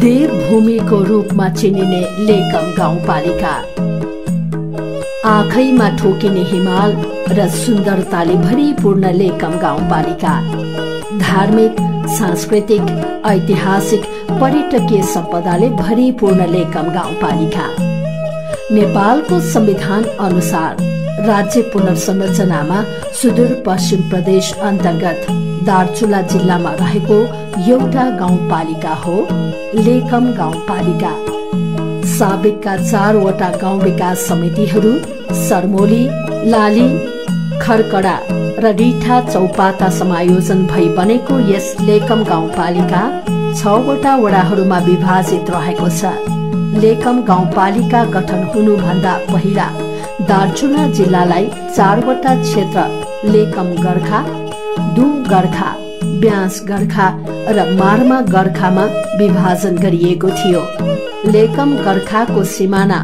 देवभूमिको रूपमा चिनिने लेकम गाउँपालिका, आँखैमा ठोकिने हिमाल र सुन्दरताले भरिपूर्ण लेकम गाउँपालिका, धार्मिक, सांस्कृतिक, ऐतिहासिक, पर्यटकीय सम्पदाले भरिपूर्ण लेकम गाउँपालिका। नेपालको संविधान अनुसार राज्य पुनर्संरचनामा सुदूरपश्चिम प्रदेश अन्तर्गत दार्चुला जिल्लामा रहेको एउटा गाउँपालिका हो लेकम गाउँपालिका। साबिकका 4वटा गाउँ विकास समितिहरू सरमोली, लाली, खरकडा र रिठा चौपाता समायोजन भई बनेको यस लेकम गाउँपालिका 6वटा वडाहरूमा विभाजित रहेको छ। लेकम गाउँपालिका गठन हुनुभन्दा पहिला दार्चुला जिल्लालाई 4वटा क्षेत्र लेकम गर्खा, दु गर्खा, ब्यास गर्खा र मार्मा गर्खामा विभाजन गरिएको थियो। लेकम गर्खाको सिमाना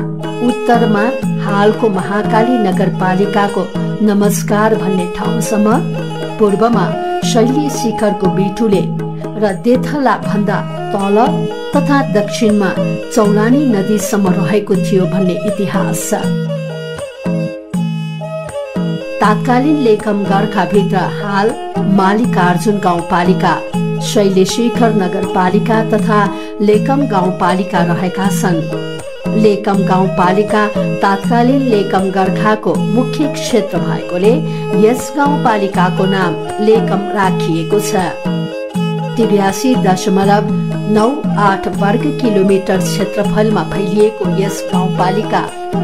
उत्तरमा हालको महाकाली नगरपालिकाको नमस्कार भन्ने ठाउँसम्म, पूर्वमा शैली शिखरको बिटुले र देथला भन्दा तल तथा दक्षिणमा चौलानी नदीसम्म रहेको थियो भन्ने इतिहास छ। तात्कालीन लेकम गर्खाभित्र हाल मालिकार्जुन गाउँपालिका, शैलेशिखर नगरपालिका तथा लेकम गाउँपालिका रहेका छन्। लेकम गाउँपालिका तात्कालीन लेकम गर्खाको मुख्य क्षेत्र भएकोले यस गाउँपालिकाको नाम लेकम राखिएको छ। 83.98 वर्ग किलोमिटर क्षेत्रफलमा फैलिएको यस गाउँपालिका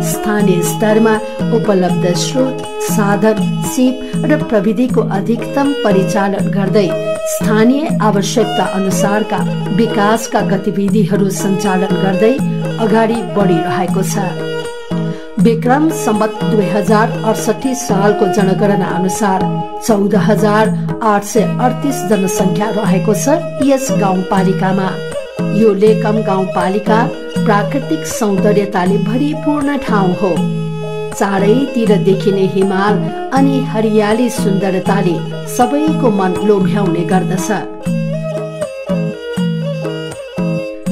स्थानीय स्तरमा उपलब्ध स्रोत, साधन, सिप र प्रविधिको अधिकतम परिचालन गर्दै स्थानीय आवश्यकता अनुसारका विकासका गतिविधिहरू सञ्चालन गर्दै अगाडि बढिरहेको छ। विक्रम सम्वत 2068 सालको जनगणना अनुसार 14,838 जनसङ्ख्या रहेको छ यस गाउँपालिकामा। यो लेकम गाउँपालिका प्राकृतिक सौन्दर्यताले भरिपूर्ण ठाउँ हो। चारैतिर देखिने हिमाल अनि हरियाली सुन्दरताले सबैको मन लोभ्याउने गर्दछ।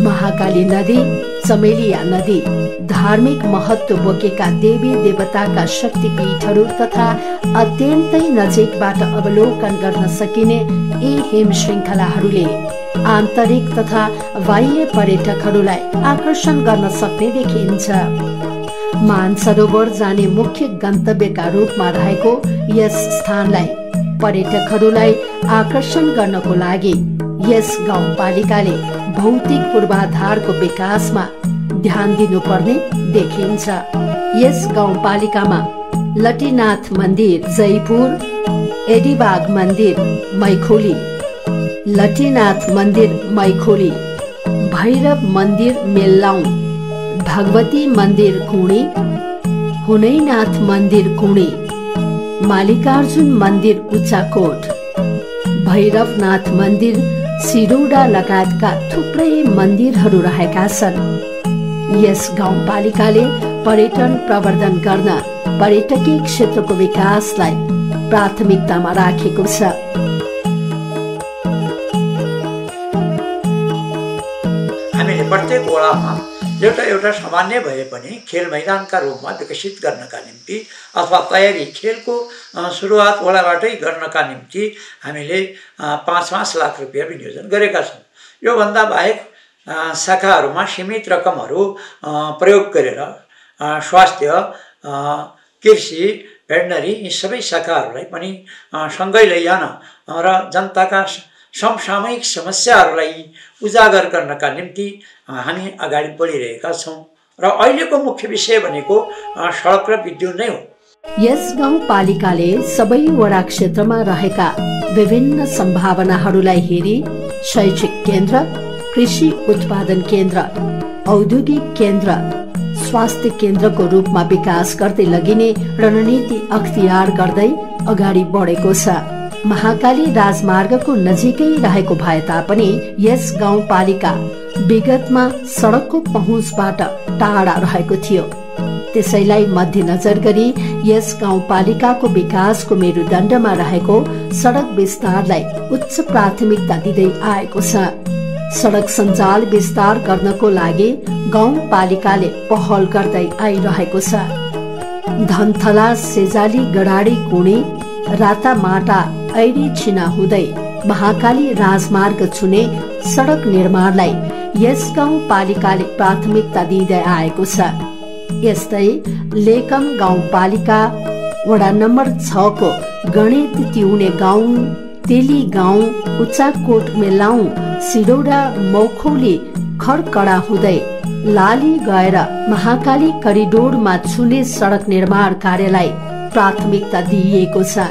महाकाली नदी, चमेलिया नदी, धार्मिक महत्व बोकेका देवी देवताका शक्तिपीठहरू तथा अत्यन्तै नजिकबाट अवलोकन गर्न सकिने यी हिम श्रृङ्खलाहरूले आन्तरिक तथा बाह्य पर्यटकहरूलाई आकर्षण गर्न सक्ने देखिन्छ। मानसरोवर जाने मुख्य गन्तव्यका रूपमा रहेको यस स्थानलाई पर्यटकहरूलाई आकर्षण गर्नको लागि यस गाउँपालिकाले भौतिक पूर्वाधारको विकासमा ध्यान दिनुपर्ने देखिन्छ। यस गाउँपालिकामा लटीनाथ मन्दिर जयपुर, एडीबाग मन्दिर मैखोली, लटीनाथ मन्दिर मैखोली, भैरव मन्दिर मेल्लाउँ, भगवती मन्दिर कुणी, हुनैनाथ मन्दिर कुणी, मालिकार्जुन मन्दिर उच्चाकोट, भैरवनाथ मन्दिर सिरौडा लगायतका थुप्रै मन्दिरहरू रहेका छन्। यस गाउँपालिकाले पर्यटन प्रवर्धन गर्न पर्यटकीय क्षेत्रको विकासलाई प्राथमिकतामा राखेको छ। हामीले प्रत्येक वडामा एउटा सामान्य भए पनि खेल मैदानका रूपमा विकसित गर्नका निम्ति अथवा तयारी खेलको सुरुवात वडाबाटै गर्नका निम्ति हामीले 5-5 लाख रुपियाँ विनियोजन गरेका छौँ। योभन्दा बाहेक शाखाहरूमा सीमित रकमहरू प्रयोग गरेर स्वास्थ्य, कृषि, भेटनरी यी सबै शाखाहरूलाई पनि सँगै लैजान र जनताका समसामयिक समस्याहरूलाई उजागर गर्नका निम्ति हामी अगाडि बढिरहेका छौँ र अहिलेको मुख्य विषय भनेको सडक र विद्युत नै हो। यस गाउँपालिकाले सबै वडा क्षेत्रमा रहेका विभिन्न सम्भावनाहरूलाई हेरी शैक्षिक केन्द्र, कृषि उत्पादन केन्द्र, औद्योगिक केन्द्र, स्वास्थ्य केन्द्रको रूपमा विकास गर्दै लगिने रणनीति अख्तियार गर्दै अगाडि बढेको छ। महाकाली राजमार्गको नजिकै रहेको भए तापनि यस गाउँपालिका विगतमा सडकको पहुँचबाट टाढा रहेको थियो। त्यसैलाई मध्यनजर गरी यस गाउँपालिकाको विकासको मेरुदण्डमा रहेको सडक विस्तारलाई उच्च प्राथमिकता दिँदै आएको छ। सडक सञ्जाल विस्तार गर्नको लागि गाउँपालिकाले पहल गर्दै आइरहेको छ। धनथला सेजाली गडाडी कुणी रातामाटा ऐरी छिना हुँदै महाकाली राजमार्ग छुने सडक निर्माणलाई यस गाउँपालिकाले प्राथमिकता दिँदै आएको छ। यस्तै लेकम गाउँपालिका वडा नम्बर 6 को गणित तिउने गाउँ, तेली गाउँ, उचाकोट मेलाउँ, सिडौडा मौखौली खडकडा हुँदै लाली गएर महाकाली करिडोरमा छुने सडक निर्माण कार्यलाई प्राथमिकता दिइएको छ।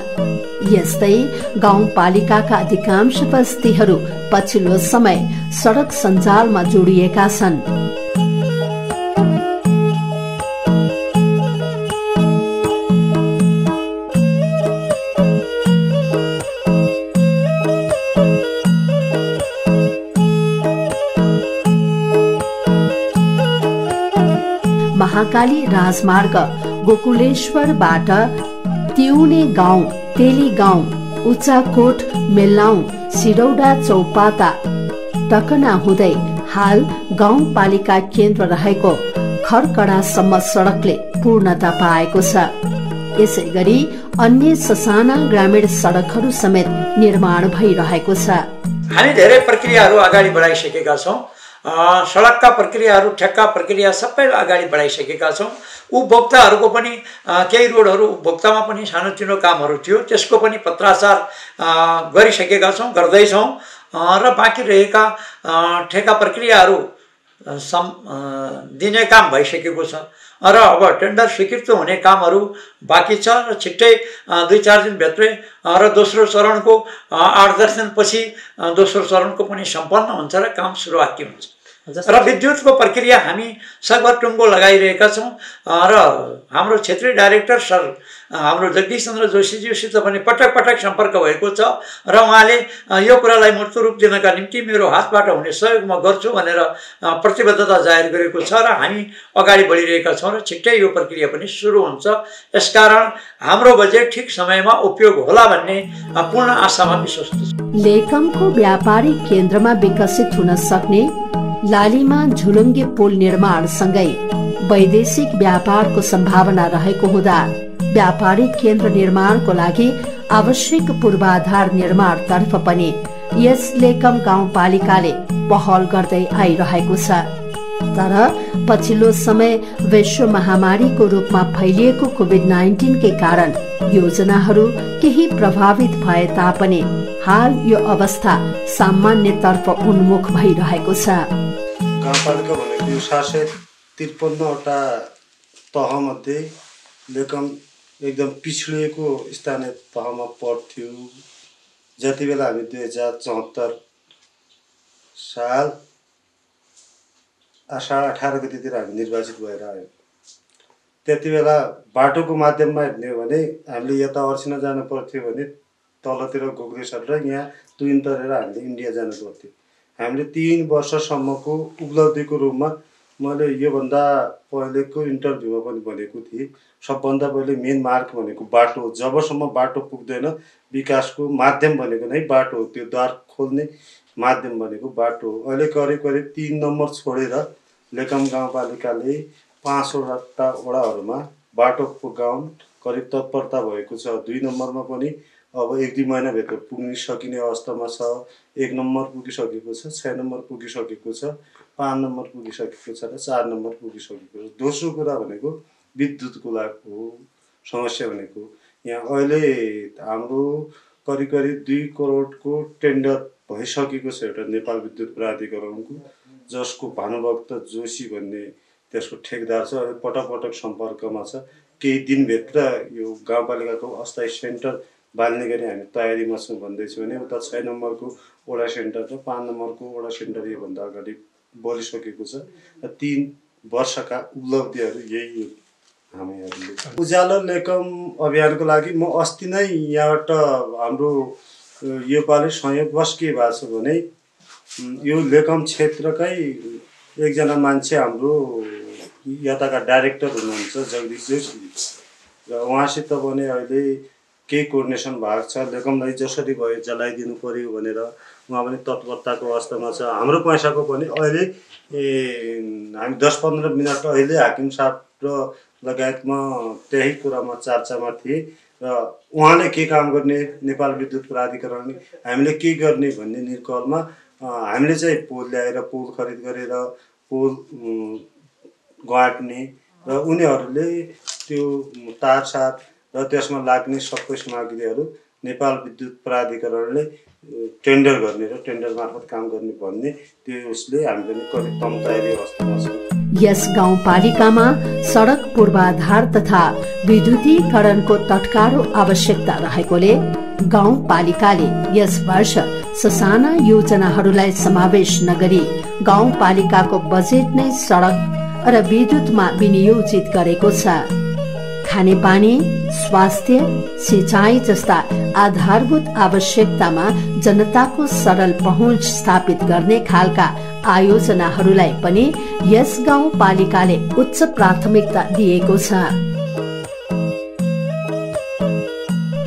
यस्तै गाउँपालिकाका अधिकांश बस्तीहरू पछिल्लो समय सडक सञ्जालमा जोडिएका छन्। महाकाली राजमार्ग गोकुलेश्वरबाट तिउने गाउँ, तेली गाउँ, उचाकोट मेलाउँ, सिडौडा चौपाता टकना हुँदै हाल गाउँपालिका केन्द्र रहेको खडकडासम्म सडकले पूर्णता पाएको छ। यसै गरी अन्य ससाना ग्रामीण सडकहरू समेत निर्माण भइरहेको छ। हामी धेरै प्रक्रियाहरू अगाडि बढाइसकेका छौँ। सडकका प्रक्रियाहरू, ठेक्का प्रक्रिया सबै अगाडि बढाइसकेका छौँ। उपभोक्ताहरूको पनि केही रोडहरू उपभोक्तामा पनि सानोतिनो कामहरू थियो, त्यसको पनि पत्राचार गरिसकेका छौँ, गर्दैछौँ र बाँकी रहेका ठेक्का प्रक्रियाहरू दिने काम भइसकेको छ र अब टेन्डर स्वीकृत हुने कामहरू बाँकी छ र छिट्टै 2-4 दिनभित्रै र दोस्रो चरणको 8-10 दिनपछि दोस्रो चरणको पनि सम्पन्न हुन्छ र काम सुरुवाती हुन्छ। र विद्युतको प्रक्रिया हामी सगभर टुङ्गो लगाइरहेका छौँ र हाम्रो क्षेत्रीय डाइरेक्टर सर हाम्रो जगदीश चन्द्र जोशीज्यूसित पनि पटक पटक सम्पर्क भएको छ र उहाँले यो कुरालाई मूर्त रूप दिनका निम्ति मेरो हातबाट हुने सहयोग म गर्छु भनेर प्रतिबद्धता जाहेर गरेको छ र हामी अगाडि बढिरहेका छौँ र छिट्टै यो प्रक्रिया पनि सुरु हुन्छ। यसकारण हाम्रो बजेट ठिक समयमा उपयोग होला भन्ने पूर्ण आशामा विश्वस्त छु। लेकमको व्यापारिक केन्द्रमा विकसित हुन सक्ने लालीमा झुलुङ्गे पुल निर्माणसँगै वैदेशिक व्यापारको सम्भावना रहेको हुँदा व्यापारिक केन्द्र निर्माणको लागि आवश्यक पूर्वाधार निर्माणतर्फ पनि यस लेकम गाउँपालिकाले पहल गर्दै आइरहेको छ। तर पछिल्लो समय विश्व महामारीको रूपमा फैलिएको कोभिड-19 के कारण योजनाहरू केही प्रभावित भए तापनि हाल यो अवस्था सामान्यतर्फ उन्मुख भइरहेको छ। गाउँपालिका भनेको यो 753वटा तहमध्ये लेकम एकदम पिछडिएको स्थानीय तहमा पर्थ्यो। जति बेला हामी 2074 साल आषाढ 18 गतितिर हामी निर्वाचित भएर आयौँ। त्यति बेला बाटोको माध्यममा हेर्ने हो भने हामीले यता अर्सिना जानु पर्थ्यो भने तलतिर गोकुलेश्वर र यहाँ तुइन तरेर हामीले इन्डिया जानु पर्थ्यो। हामीले 3 वर्षसम्मको उपलब्धिको रूपमा मैले योभन्दा पहिलेको इन्टरभ्यूमा पनि भनेको थिएँ, सबभन्दा पहिले मेन मार्ग भनेको बाटो हो। जबसम्म बाटो पुग्दैन विकासको माध्यम भनेको नै बाटो हो, त्यो द्वार खोल्ने माध्यम भनेको बाटो हो। अहिले करिब 3 नम्बर छोडेर लेकम गाउँपालिकाले 5वटा वडाहरूमा बाटो पुगाउन करिब तत्परता भएको छ। 2 नम्बरमा पनि अब 1-2 महिनाभित्र पुग्न सकिने अवस्थामा छ। 1 नम्बर पुगिसकेको छ, 6 नम्बर पुगिसकेको छ, 5 नम्बर पुगिसकेको छ र 4 नम्बर पुगिसकेको छ। दोस्रो कुरा भनेको विद्युतको लागि हो समस्या भनेको। यहाँ अहिले हाम्रो करिब 2 करोडको टेन्डर भइसकेको छ एउटा नेपाल विद्युत प्राधिकरणको, जसको भानुभक्त जोशी भन्ने त्यसको ठेकदार छ। पटक पटक सम्पर्कमा छ। केही दिनभित्र यो गाउँपालिकाको अस्थायी सेन्टर बाल्ने गरी हामी तयारीमा छौँ भन्दैछौँ भने उता 6 नम्बरको वडा सेन्टर र 5 नम्बरको वडा सेन्टर योभन्दा अगाडि बलिसकेको छ। 3 वर्षका उपलब्धिहरू यही हामीहरूले। उज्यालो लेकम अभियानको लागि म अस्ति नै यहाँबाट हाम्रो योपालि संयोगवश के भएको छ भने यो लेकम क्षेत्रकै एकजना मान्छे हाम्रो यताका डाइरेक्टर हुनुहुन्छ जगदीश जोशी र उहाँसित पनि अहिले केही कोर्डिनेसन भएको छ, लेकमलाई जसरी भयो जलाइदिनु पर्यो भनेर उहाँ पनि तत्परताको अवस्थामा छ। हाम्रो पैसाको पनि अहिले हामी 10-15 मिनट अहिले हाकिम साहब र लगायतमा त्यही कुरामा चर्चामा थिए र उहाँले के काम गर्ने, नेपाल विद्युत प्राधिकरणले हामीले के गर्ने भन्ने निर्कलमा हामीले चाहिँ पोल ल्याएर पोल खरिद गरेर पोल गाड्ने र उनीहरूले त्यो तारसार र त्यसमा लाग्ने सबै सामग्रीहरू नेपाल विद्युत प्राधिकरणले टेन्डर गर्ने र टेन्डर मार्फत काम गर्ने भन्ने त्यो उसले हामीले करिब तम तयारी अवस्थामा छ। यस गाउँपालिकामा सडक पूर्वाधार तथा विद्युतीकरणको तत्कालो आवश्यकता रहेकोले गाउँपालिकाले यस वर्ष ससाना योजनाहरूलाई समावेश नगरी गाउँपालिकाको बजेट नै सडक र विद्युतमा विनियोजित गरेको छ। खानेपानी, स्वास्थ्य, सिंचाई जस्ता आधारभूत आवश्यकतामा जनताको सरल पहुँच स्थापित गर्ने खालका आयोजनाहरूलाई पनि यस गाउँपालिकाले उच्च प्राथमिकता दिएको छ।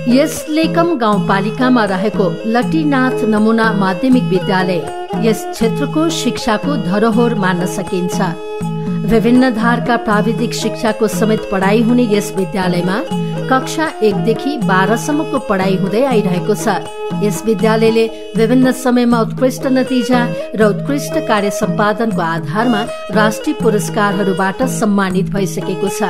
यस लेकम गाउँपालिकामा रहेको लट्टीनाथ नमुना माध्यमिक विद्यालय यस क्षेत्रको शिक्षाको धरोहर मान्न सकिन्छ। विभिन्न धारका प्राविधिक शिक्षाको समेत पढाइ हुने यस विद्यालयमा कक्षा 1 देखि 12 सम्मको पढाइ हुँदै आइरहेको छ। यस विद्यालयले विभिन्न समयमा उत्कृष्ट नतिजा र उत्कृष्ट कार्य सम्पादनको आधारमा राष्ट्रिय पुरस्कारहरूबाट सम्मानित भइसकेको छ।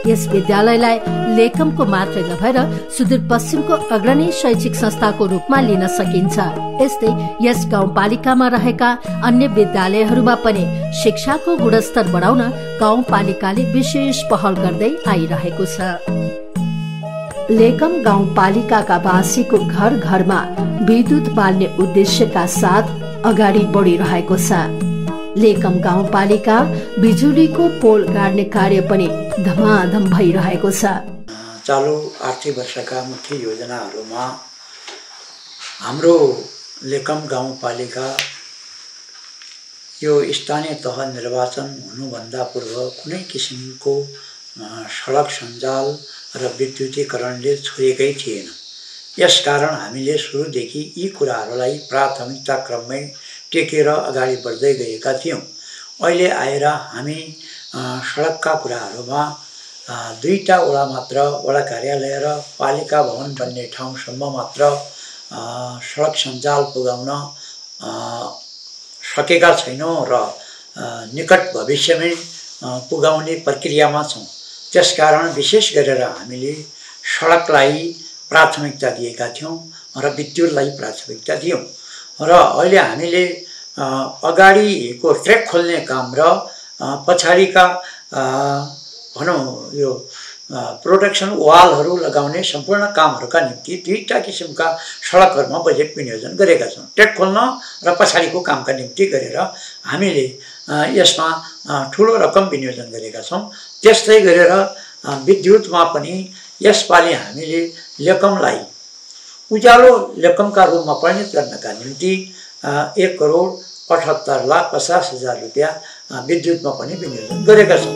यस विद्यालयलाई लेकमको मात्रै नभएर सुदूरपश्चिमको अग्रणी शैक्षिक संस्थाको रूपमा लिन सकिन्छ। यस्तै यस गाउँपालिकामा रहेका अन्य विद्यालयहरूमा पनि शिक्षाको गुणस्तर बढाउन गाउँपालिकाले विशेष पहल गर्दै आइरहेको छ। लेकम गाउँपालिकाका वासीको घर घरमा विद्युत बाल्ने उद्देश्यका साथ अगाडि बढिरहेको छ। लेकम गाउँपालिका बिजुलीको पोल गाड्ने कार्य पनि धमाधम भइरहेको छ। चालू आर्थिक वर्षका मुख्य योजनाहरूमा हाम्रो लेकम गाउँपालिका यो स्थानीय तह निर्वाचन हुनुभन्दा पूर्व कुनै किसिमको सडक सञ्जाल र विद्युतीकरणले छोएकै थिएन। यसकारण हामीले सुरुदेखि यी कुराहरूलाई प्राथमिकता क्रममै टेकेर अगाडि बढ्दै गएका थियौँ। अहिले आएर हामी सडकका कुराहरूमा 2टा वडा मात्र, वडा कार्यालय र पालिका भवन बन्ने ठाउँसम्म मात्र सडक सञ्जाल पुगाउन सकेका छैनौँ र निकट भविष्यमै पुगाउने प्रक्रियामा छौँ। त्यसकारण विशेष गरेर हामीले सडकलाई प्राथमिकता दिएका थियौँ र विद्युतलाई प्राथमिकता दियौँ र अहिले हामीले अगाडिको ट्र्याक खोल्ने काम र पछाडिका भनौँ यो प्रोटेक्सन वालहरू लगाउने सम्पूर्ण कामहरूका निम्ति 2टा किसिमका सडकहरूमा बजेट विनियोजन गरेका छौँ। ट्र्याक खोल्न र पछाडिको कामका निम्ति गरेर हामीले यसमा ठुलो रकम विनियोजन गरेका छौँ। त्यस्तै गरेर विद्युतमा पनि यसपालि हामीले लेकमलाई उज्यालो लेकमका रूपमा परिणत गर्नका निम्ति 1,78,50,00,000 रुपियाँ विद्युतमा पनि विनियोजन गरेका छौँ।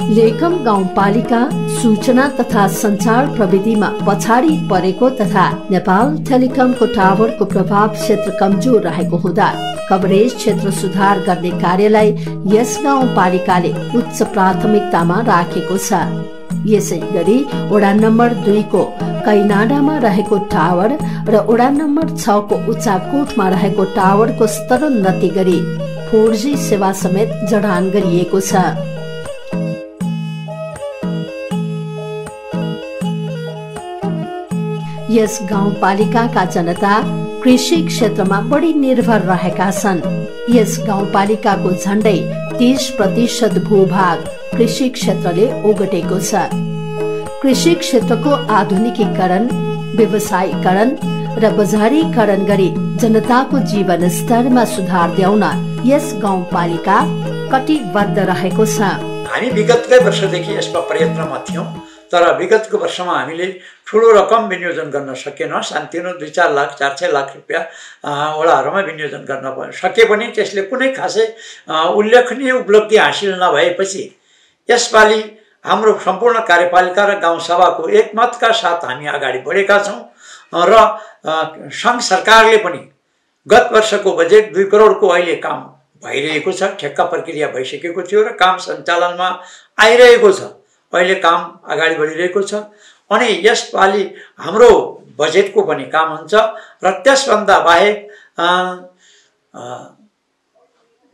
लेकम गाउँपालिका सूचना तथा सञ्चार प्रविधिमा पछाडि परेको तथा नेपाल टेलिकमको टावरको प्रभाव क्षेत्र कमजोर रहेको हुँदा कभरेज क्षेत्र सुधार गर्ने कार्यलाई यस गाउँपालिकाले उच्च प्राथमिकतामा राखेको छ। यसै गरी वडा नम्बर 2 को कैनाडामा रहेको टावर र वडा नम्बर 6 को उच्चाकोटमा रहेको टावरको स्तरोन्नति गरी 4G सेवा समेत जडान गरिएको छ। यस गाउँपालिकाका जनता कृषि क्षेत्रमा बढी निर्भर रहेका छन्। यस गाउँपालिकाको झण्डै 30% भूभाग कृषि क्षेत्रले ओगटेको छ। कृषि क्षेत्रको आधुनिकीकरण, व्यवसायीकरण र बजारीकरण गरी जनताको जीवन स्तरमा सुधार ल्याउन यस गाउँपालिका कटिबद्ध रहेको छ। हामी विगतकै वर्षदेखि यसमा प्रयत्नमा थियौँ, तर विगतको वर्षमा हामीले ठुलो रकम विनियोजन गर्न सकेनौँ। सानोतिनो 2-4 लाख 4-6 लाख रुपियाँ वडाहरूमा विनियोजन गर्न सके पनि त्यसले कुनै खासै उल्लेखनीय उपलब्धि हासिल नभएपछि यसपालि हाम्रो सम्पूर्ण कार्यपालिका र गाउँसभाको एकमतका साथ हामी अगाडि बढेका छौँ र सङ्घ सरकारले पनि गत वर्षको बजेट 2 करोडको अहिले काम भइरहेको छ, ठेक्का प्रक्रिया भइसकेको थियो र काम सञ्चालनमा आइरहेको छ। अहिले काम अगाडि बढिरहेको छ अनि यसपालि हाम्रो बजेटको पनि काम हुन्छ र त्यसभन्दा बाहेक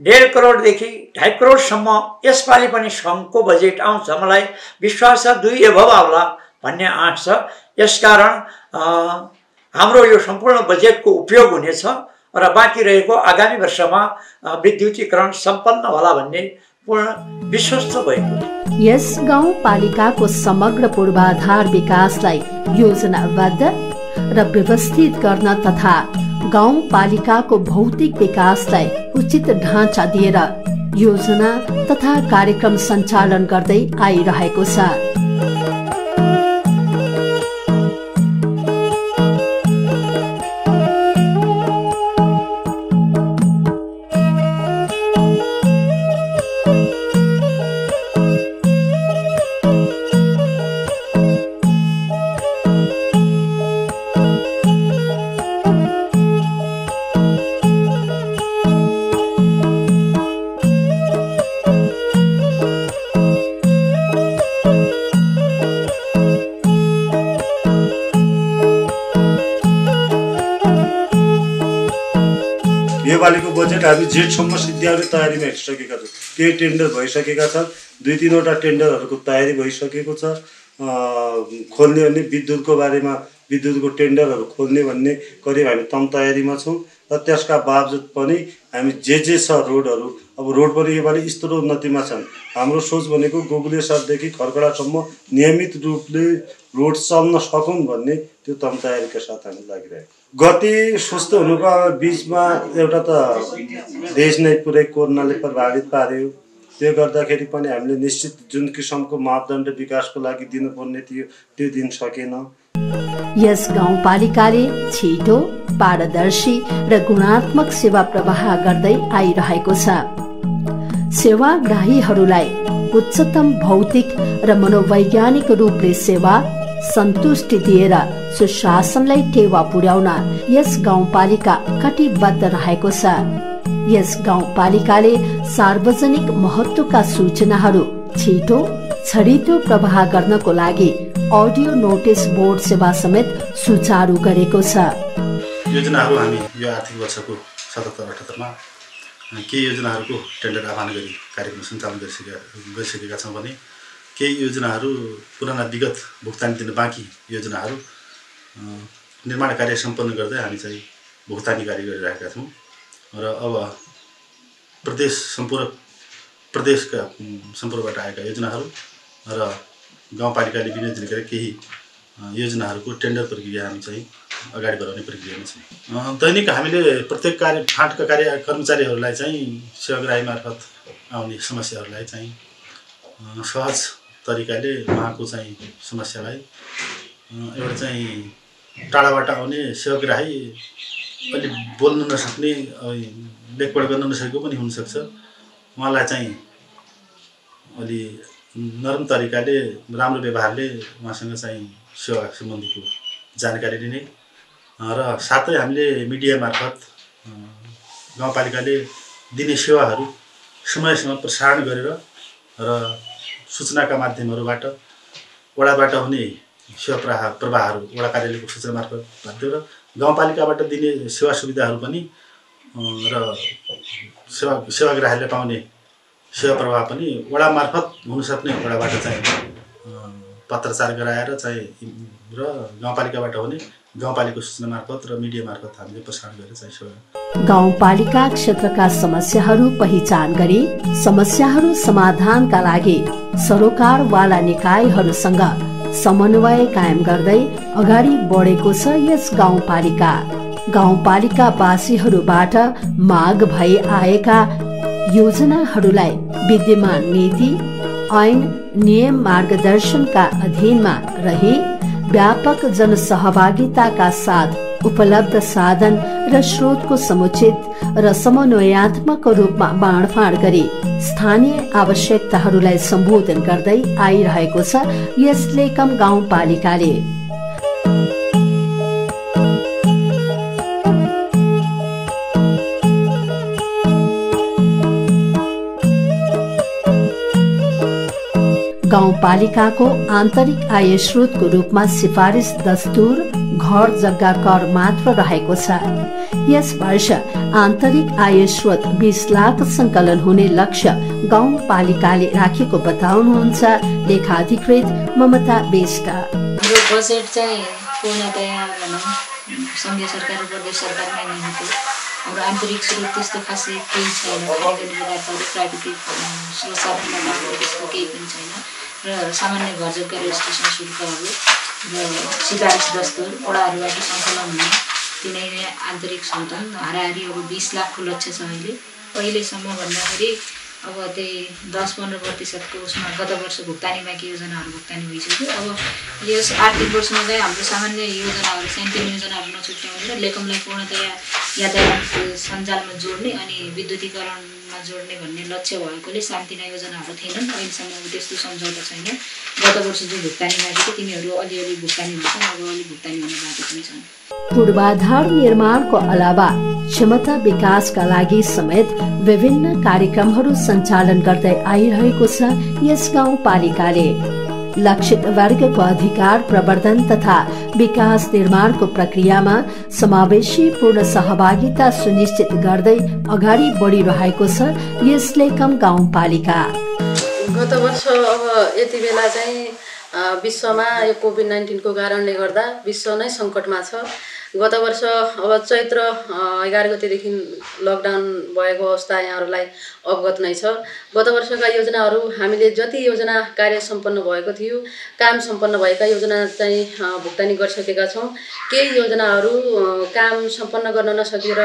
1.5 करोडदेखि 2.5 करोडसम्म यसपालि पनि सङ्घको बजेट आउँछ। मलाई विश्वास छ 2 एभव आउला भन्ने आँट छ। यसकारण हाम्रो यो सम्पूर्ण बजेटको उपयोग हुनेछ र बाँकी रहेको आगामी वर्षमा विद्युतीकरण सम्पन्न होला भन्ने पूर्ण विश्वस्त भएको। यस गाउँपालिकाको समग्र पूर्वाधार विकासलाई योजनाबद्ध र व्यवस्थित गर्न तथा गाउँपालिकाको भौतिक विकासलाई उचित ढाँचा दिएर योजना तथा कार्यक्रम सञ्चालन गर्दै आइरहेको छ। योपालिको बजेट हामी जेठसम्म सिद्ध्याउने तयारीमा हिँडिसकेका छौँ। केही टेन्डर भइसकेका छन्, 2-3वटा टेन्डरहरूको तयारी भइसकेको छ। खोल्ने भन्ने विद्युतको बारेमा विद्युतको टेन्डरहरू खोल्ने भन्ने करिब हामी तम तयारीमा छौँ र त्यसका बावजुद पनि हामी जे छ रोडहरू, अब रोड पनि योपालि यस्तो उन्नतिमा छन्। हाम्रो सोच भनेको गोगुले सरदेखि खरकडासम्म नियमित रूपले रोड चल्न सकौँ भन्ने त्यो तम तयारीका साथ हामी लागिरहेको। गति सुस्त हुनुको बिचमा एउटा त देश नै पुरै कोरोनाले प्रभावित पार्यो। त्यो गर्दाखेरि पनि हामीले निश्चित जुन किसिमको मापदण्ड विकासको लागि दिनुपर्ने थियो त्यो दिन सकेन। यस गाउँपालिकाले छिटो, पारदर्शी र गुणात्मक सेवा प्रवाह गर्दै आइरहेको छ। सेवाग्राहीहरूलाई उच्चतम भौतिक र मनोवैज्ञानिक रूपले सेवा सन्तुष्टि दिएर सुशासनलाई टेवा पुर्याउन यस गाउँपालिका कटिबद्ध रहेको छ। यस गाउँपालिकाले सार्वजनिक महत्त्वका सूचनाहरू छिटो छरितो प्रवाह गर्नको लागि अडियो नोटिस बोर्ड सेवा समेत सुचारू गरेको छ। योजनाहरू हामी यो आर्थिक वर्षको 77-78मा केही योजनाहरूको टेन्डर आह्वान गरी कार्यक्रम सञ्चालन गरिसकेका छौँ भने केही योजनाहरू पुराना विगत भुक्तानी दिन बाँकी योजनाहरू निर्माण कार्य सम्पन्न गर्दै हामी चाहिँ भुक्तानी कार्य गरिरहेका छौँ र अब प्रदेशका सम्पूर्णबाट आएका योजनाहरू र गाउँपालिकाले विनियोजन गरेका केही योजनाहरूको टेन्डर प्रक्रिया हामी चाहिँ अगाडि बढाउने प्रक्रियामा छौँ। दैनिक हामीले प्रत्येक फाँटका कर्मचारीहरूलाई चाहिँ सेवाग्राही मार्फत आउने समस्याहरूलाई चाहिँ सहज तरिकाले उहाँको चाहिँ समस्यालाई एउटा चाहिँ टाढाबाट आउने सेवाग्राही अलि बोल्न नसक्ने, लेखपढ गर्न नसकेको पनि हुनसक्छ, उहाँलाई चाहिँ अलि नरम तरिकाले राम्रो व्यवहारले उहाँसँग चाहिँ सेवा सम्बन्धीको जानकारी दिने र साथै हामीले मिडिया मार्फत गाउँपालिकाले दिने सेवाहरू समयसँग प्रसारण गरेर र सूचनाका माध्यमहरूबाट वडाबाट हुने सेवा प्रवाहहरू वडा कार्यालयको सूचना मार्फत बाध्य र गाउँपालिकाबाट दिने सेवा सुविधाहरू पनि र सेवाग्राहीले पाउने सेवा प्रवाह पनि वडा मार्फत हुनसक्ने वडाबाट चाहिँ पत्रचार गराएर चाहिँ र गाउँपालिकाबाट हुने गाउँपालिका सूचना मार्फत र मिडिया मार्फत हामीले प्रसारण गरेर चाहिँ सेवा गाउँपालिका क्षेत्रका समस्याहरू पहिचान गरी समस्याहरू समाधानका लागि सरोकारवाला निकायहरूसँग समन्वय कायम गर्दै अगाडि बढेको छ यस गाउँपालिका। गाउँपालिकावासीहरूबाट माग भई आएका योजनाहरूलाई विद्यमान नीति, ऐन, नियम, मार्गदर्शनका अधीनमा रही व्यापक जनसहभागिताका साथ उपलब्ध साधन र स्रोतको समुचित र समन्वयात्मक रूपमा बाँडफाँड गरी स्थानीय आवश्यकताहरूलाई सम्बोधन गर्दै आइरहेको छ यस लेकम गाउँपालिकाले। गाउँपालिकाको आन्तरिक आय स्रोतको रूपमा सिफारिस दस्तुर घर जग्गा कर मात्र रहेको छ। यस वर्ष आन्तरिक आय स्रोत 20 लाख संकलन हुने लक्ष्य गाउँपालिकाले राखेको बताउनुहुन्छ लेखाधिकृत ममता बेष्ट। यो बजेट चाहिँ पूर्णतया संघीय सरकार र प्रदेश सरकारमै निहित हो। हाम्रो आन्तरिक स्रोत त्यस्तो खासै केही छैन। पदार्थहरू प्राकृतिक स्रोत साधनमा त्यस्तो केही पनि छैन र सामान्य घर जग्गा रेजिस्ट्रेसन शुल्कहरू र सिफारिस दस्तुर वडाहरूबाट सङ्कलन हुने तिनै नै आन्तरिक स्रोत हुन्। हाराहारी अब 20 लाखको लक्ष्य छ अहिलेसम्म भन्दाखेरि अब त्यही 10-15% उसमा गत वर्ष भुक्तानी बाँकी योजनाहरू भुक्तानी भइसक्यो। अब यस आर्थिक वर्षमा चाहिँ हाम्रो सामान्य योजनाहरू सानोतिनो योजनाहरू नछुट्याएर लेकमलाई पूर्णतया यातायात सञ्जालमा जोड्ने अनि विद्युतीकरणमा जोड्ने भन्ने लक्ष्य भएकोले सानोतिना योजनाहरू थिएनन्। अहिलेसम्म त्यस्तो सम्झौता छैन। गत वर्ष जो भुक्तानी बाँकी थियो तिनीहरू अलिअलि भुक्तानी हुन्छन्, अब अलि भुक्तानी हुने बाँकी पनि छन्। पूर्वाधार निर्माणको अलावा क्षमता विकासका लागि समेत विभिन्न कार्यक्रमहरू सञ्चालन गर्दै आइरहेको छ यस गाउँपालिकाले। लक्षित वर्गको अधिकार प्रवर्धन तथा विकास निर्माणको प्रक्रियामा समावेशी पूर्ण सहभागिता सुनिश्चित गर्दै अगाडि बढिरहेको छ यस लेकम गाउँपालिका। गत वर्ष अब यति बेला चाहिँ विश्वमा यो कोभिड-19 को कारणले गर्दा विश्व नै सङ्कटमा छ। गत वर्ष अब चैत्र 11 गतेदेखि लकडाउन भएको अवस्था यहाँहरूलाई अवगत नै छ। गत वर्षका योजनाहरू हामीले जति योजना कार्य सम्पन्न भएको थियो, काम सम्पन्न भएका योजना चाहिँ भुक्तानी गरिसकेका छौँ। केही योजनाहरू काम सम्पन्न गर्न नसकेर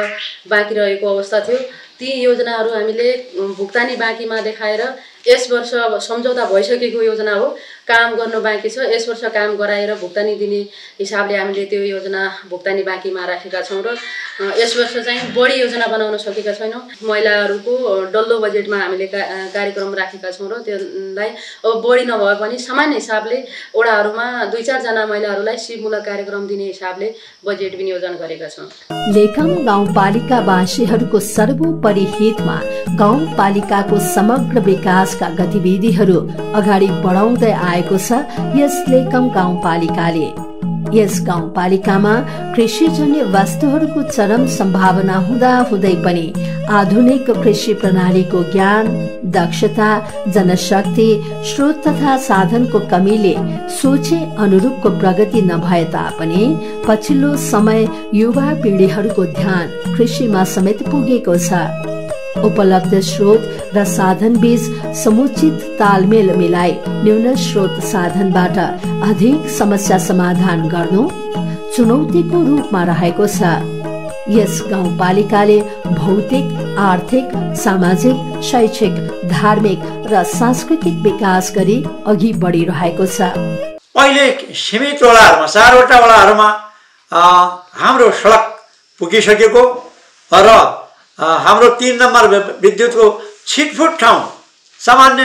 बाँकी रहेको अवस्था थियो। ती योजनाहरू हामीले भुक्तानी बाँकीमा देखाएर यस वर्ष अब सम्झौता भइसकेको योजना हो, काम गर्नु बाँकी छ, यस वर्ष काम गराएर भुक्तानी दिने हिसाबले हामीले त्यो योजना भुक्तानी बाँकीमा राखेका छौँ र यस वर्ष चाहिँ बढी योजना बनाउन सकेका छैनौँ। महिलाहरूको डल्लो बजेटमा हामीले कार्यक्रम राखेका छौँ र त्यसलाई अब बढी नभए पनि सामान्य हिसाबले वडाहरूमा 2-4 जना महिलाहरूलाई सिपमूलक कार्यक्रम दिने हिसाबले बजेट विनियोजन गरेका छौँ। लेकम गाउँपालिकावासीहरूको सर्वोपरि हितमा गाउँपालिकाको समग्र विकासका गतिविधिहरू अगाडि बढाउँदै आएको छ यस लेकम गाउँपालिकाले। यस गाउँपालिकामा कृषिजन्य वस्तुहरूको चरम सम्भावना हुँदा हुँदै पनि आधुनिक कृषि प्रणालीको ज्ञान, दक्षता, जनशक्ति, स्रोत तथा साधनको कमीले सोचे अनुरूपको प्रगति नभए तापनि पछिल्लो समय युवा पिँढीहरूको ध्यान कृषिमा समेत पुगेको छ। उपलब्ध स्रोत र साधन बीच समुचित तालमेल मिलाई न्यून स्रोत साधनबाट अधिक समस्या समाधान गर्नु चुनौतीको रूपमा रहेको छ। यस गाउँपालिकाले भौतिक, आर्थिक, सामाजिक, शैक्षिक, धार्मिक र सांस्कृतिक विकास गरी अघि बढिरहेको छ। पहिले सीमित वडाहरूमा 4 वटा वडाहरूमा हाम्रो सडक पुगिसकेको र हाम्रो 3 नम्बर विद्युतको छिटफुट ठाउँ सामान्य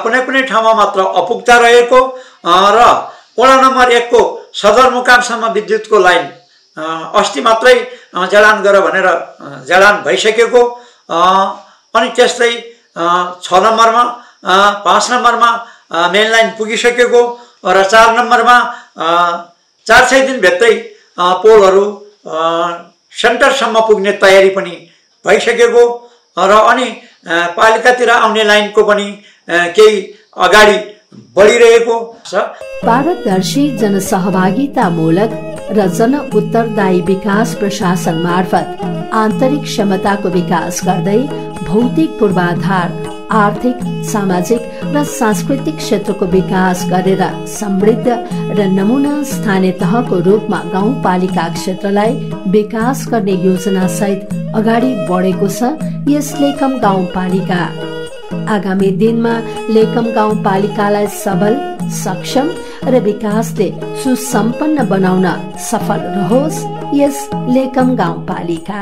कुनै कुनै ठाउँमा मात्र अपुग्ता रहेको र वडा नम्बर 1 को सदरमुकामसम्म विद्युतको लाइन अस्ति मात्रै जडान गर भनेर जडान भइसकेको अनि त्यस्तै 6 नम्बरमा 5 नम्बरमा मेन लाइन पुगिसकेको र 4 नम्बरमा 4-6 दिन भित्रै पोलहरू सेन्टरसम्म पुग्ने तयारी पनि भइसकेको र अनि पालिकातिर आउने लाइनको पनि केही अगाडि बढिरहेको छ। पारदर्शी जनसहभागितामूलक र जन उत्तरदायी विकास प्रशासन मार्फत आन्तरिक क्षमताको विकास गर्दै भौतिक पूर्वाधार, आर्थिक, सामाजिक र सांस्कृतिक क्षेत्रको विकास गरेर समृद्ध र नमुना स्थानीय तहको रूपमा गाउँपालिका क्षेत्रलाई विकास गर्ने योजना सहित अगाडि बढेको छ यस लेकम गाउँपालिका। आगामी दिनमा लेकम गाउँपालिकालाई सबल, सक्षम र विकासले सुसम्पन्न बनाउन सफल रहोस् यस लेकम गाउँपालिका।